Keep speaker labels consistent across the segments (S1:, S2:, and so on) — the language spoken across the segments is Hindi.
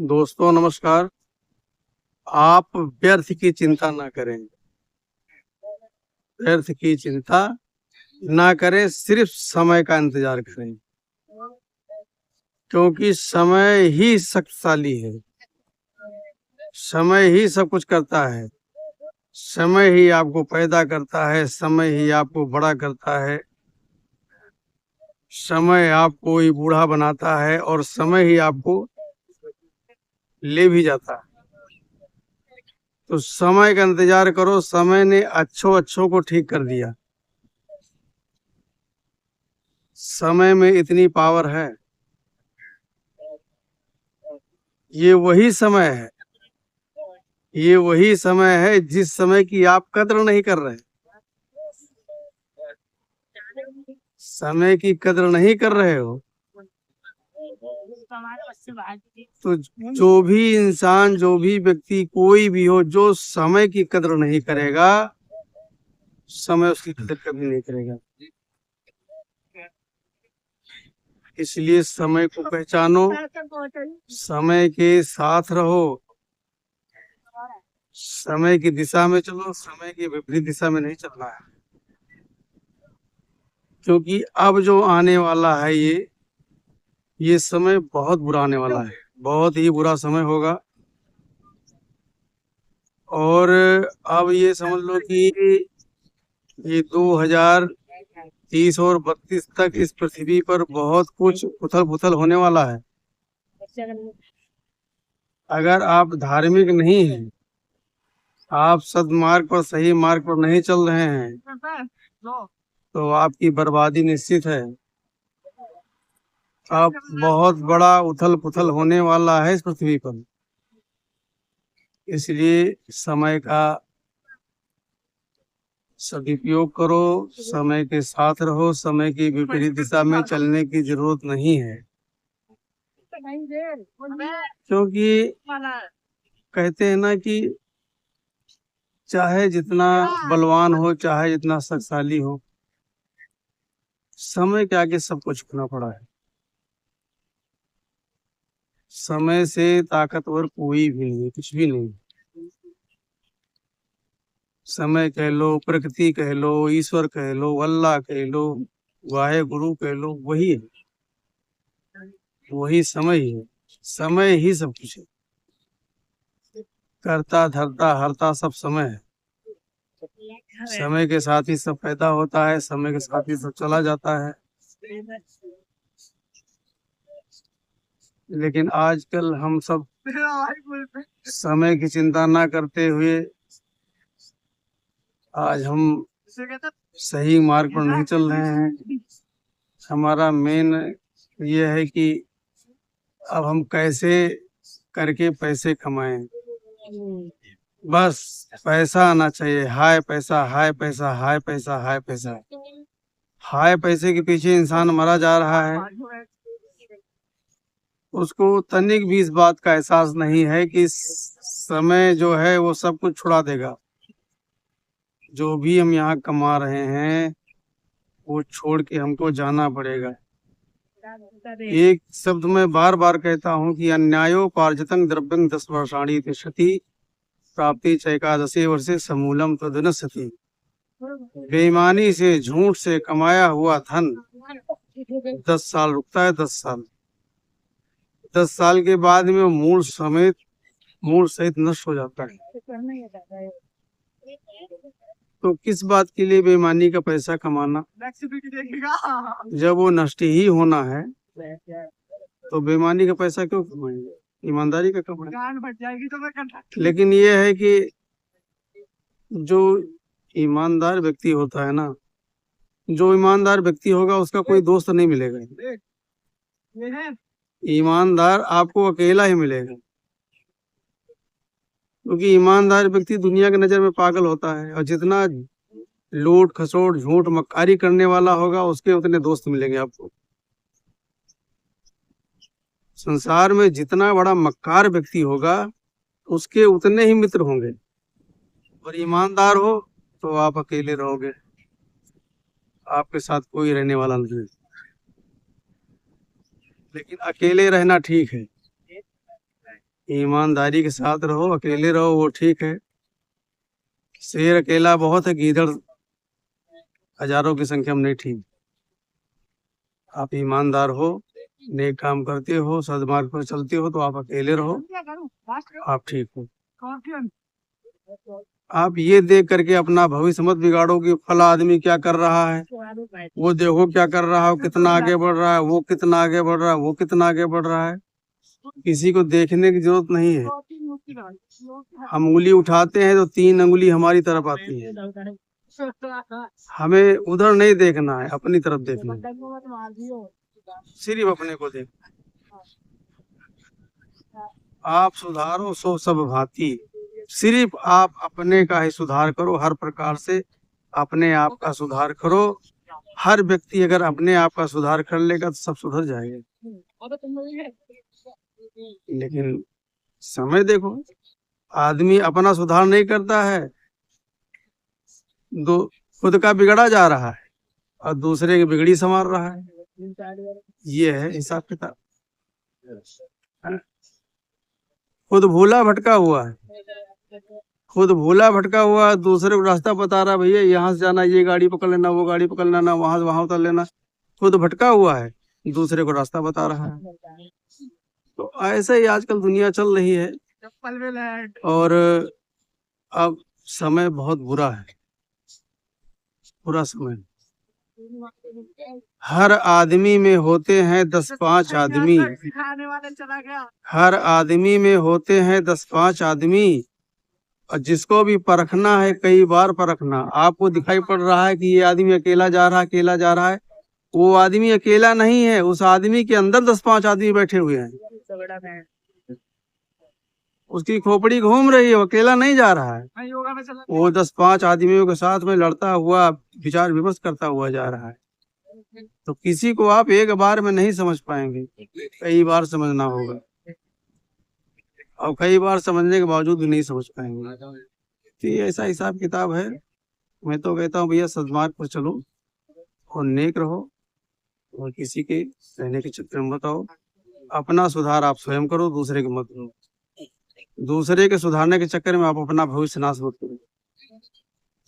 S1: दोस्तों नमस्कार। आप व्यर्थ की चिंता ना करें। व्यर्थ की चिंता ना करें, सिर्फ समय का इंतजार करें, क्योंकि समय ही शक्तिशाली है। समय ही सब कुछ करता है। समय ही आपको पैदा करता है, समय ही आपको बड़ा करता है, समय आपको ही बूढ़ा बनाता है और समय ही आपको ले भी जाता है। तो समय का इंतजार करो। समय ने अच्छों को ठीक कर दिया। समय में इतनी पावर है। ये वही समय है, ये वही समय है जिस समय की आप कद्र नहीं कर रहे। समय की कद्र नहीं कर रहे हो तो जो भी इंसान, जो भी व्यक्ति, कोई भी हो, जो समय की कद्र नहीं करेगा, समय उसकी कद्र कभी नहीं करेगा। इसलिए समय को पहचानो, समय के साथ रहो, समय की दिशा में चलो। समय की विपरीत दिशा में नहीं चलना है, क्योंकि अब जो आने वाला है ये समय बहुत बुरा आने वाला है। बहुत ही बुरा समय होगा। और अब ये समझ लो कि ये 2030 और 32 तक इस पृथ्वी पर बहुत कुछ उथल पुथल होने वाला है। अगर आप धार्मिक नहीं हैं, आप सद्मार्ग पर, सही मार्ग पर नहीं चल रहे हैं, तो आपकी बर्बादी निश्चित है। अब बहुत बड़ा उथल पुथल होने वाला है इस पृथ्वी पर। इसलिए समय का सदुपयोग करो, समय के साथ रहो। समय की विपरीत दिशा में चलने की जरूरत नहीं है, क्योंकि कहते हैं ना कि चाहे जितना बलवान हो, चाहे जितना शक्तिशाली हो, समय के आगे सब कुछ झुकना पड़ा है। समय से ताकतवर कोई भी नहीं, कुछ भी नहीं। समय कह लो, प्रकृति कह लो, ईश्वर कह लो, अल्लाह कह लो, वाहे गुरु कह लो, वही है, वही समय ही है। समय ही सब कुछ है। करता धरता हरता सब समय है। समय के साथ ही सब पैदा होता है, समय के साथ ही सब चला जाता है। लेकिन आजकल हम सब समय की चिंता ना करते हुए आज हम सही मार्ग पर नहीं चल रहे हैं। हमारा मेन ये है कि अब हम कैसे करके पैसे कमाएं। बस पैसा आना चाहिए। हाय पैसा, हाय पैसा, हाय पैसा, हाय पैसा। हाय पैसे के पीछे इंसान मरा जा रहा है। उसको तनिक भी इस बात का एहसास नहीं है कि समय जो है वो सब कुछ छुड़ा देगा। जो भी हम यहाँ कमा रहे हैं वो छोड़ के हमको जाना पड़ेगा। एक शब्द मैं बार बार कहता हूँ कि अन्यायोपार्जितं द्रव्यं 10 वर्षाणि तिष्ठति प्राप्ति चैकादशे वर्षे समूलम तदनश्यति। बेईमानी से, झूठ से कमाया हुआ धन 10 साल रुकता है। 10 साल, 10 साल के बाद में मूल सहित नष्ट हो जाता है। तो किस बात के लिए बेईमानी का पैसा कमाना, जब वो नष्ट ही होना है तो बेईमानी का पैसा क्यों कमाएंगे, ईमानदारी का कमाएंगे। लेकिन ये है कि जो ईमानदार व्यक्ति होता है ना, जो ईमानदार व्यक्ति होगा उसका कोई दोस्त नहीं मिलेगा। ईमानदार आपको अकेला ही मिलेगा, क्योंकि ईमानदार व्यक्ति दुनिया की नजर में पागल होता है, और जितना लूट खसोट झूठ मक्कारी करने वाला होगा उसके उतने दोस्त मिलेंगे आपको। संसार में जितना बड़ा मक्कार व्यक्ति होगा उसके उतने ही मित्र होंगे, और ईमानदार हो तो आप अकेले रहोगे, आपके साथ कोई रहने वाला नहीं। लेकिन अकेले रहना ठीक है, ईमानदारी के साथ रहो, अकेले रहो वो ठीक है। शेर अकेला बहुत है, गीदड़ हजारों की संख्या में नहीं ठीक। आप ईमानदार हो, नेक काम करते हो, सद्मार्ग पर चलते हो, तो आप अकेले रहो, आप ठीक हो। आप ये देख करके अपना भविष्य मत बिगाड़ो कि फला आदमी क्या कर रहा है, वो देखो क्या कर रहा है, कितना आगे बढ़ रहा है, वो कितना आगे बढ़ रहा है, वो कितना आगे बढ़ रहा है। किसी को देखने की जरूरत नहीं है। हम उंगली उठाते हैं तो 3 अंगुली हमारी तरफ आती है। हमें उधर नहीं देखना है, अपनी तरफ देखना है, सिर्फ अपने को देखना है। आप सुधारो सो सब भांति, सिर्फ आप अपने का ही सुधार करो। हर प्रकार से अपने आप का सुधार करो। हर व्यक्ति अगर अपने आप का सुधार कर लेगा तो सब सुधर जाएगा। लेकिन समय देखो, आदमी अपना सुधार नहीं करता है, दो खुद का बिगड़ा जा रहा है और दूसरे की बिगड़ी संवार रहा है। ये है हिसाब किताब। खुद भूला भटका हुआ है, खुद भूला भटका हुआ है, दूसरे को रास्ता बता रहा, भैया यहाँ से जाना, ये गाड़ी पकड़ लेना, वो गाड़ी पकड़ लेना, वहां से वहां उतर लेना। खुद भटका हुआ है, दूसरे को रास्ता बता रहा है। तो ऐसे ही आजकल दुनिया चल रही है। और अब समय बहुत बुरा है, बुरा समय। हर आदमी में होते हैं 10-5 आदमी, हर आदमी में होते हैं 10-5 आदमी। और जिसको भी परखना है, कई बार परखना। आपको दिखाई पड़ रहा है कि ये आदमी अकेला जा रहा है, अकेला जा रहा है, वो आदमी अकेला नहीं है, उस आदमी के अंदर 10-5 आदमी बैठे हुए हैं। उसकी खोपड़ी घूम रही है, वो अकेला नहीं जा रहा है, वो 10-5 आदमियों के साथ में लड़ता हुआ, विचार विमर्श करता हुआ जा रहा है। तो किसी को आप एक बार में नहीं समझ पाएंगे, कई बार समझना होगा, और कई बार समझने के बावजूद भी नहीं समझ पाएंगे। तो ये ऐसा हिसाब किताब है। मैं तो कहता हूँ भैया सद्मार्ग पर चलो और नेक रहो, और किसी के रहने के चक्कर में मत आओ। अपना सुधार आप स्वयं करो, दूसरे के मत करो। दूसरे के सुधारने के चक्कर में आप अपना भविष्य नाश मत करो,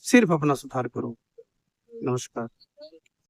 S1: सिर्फ अपना सुधार करो। नमस्कार।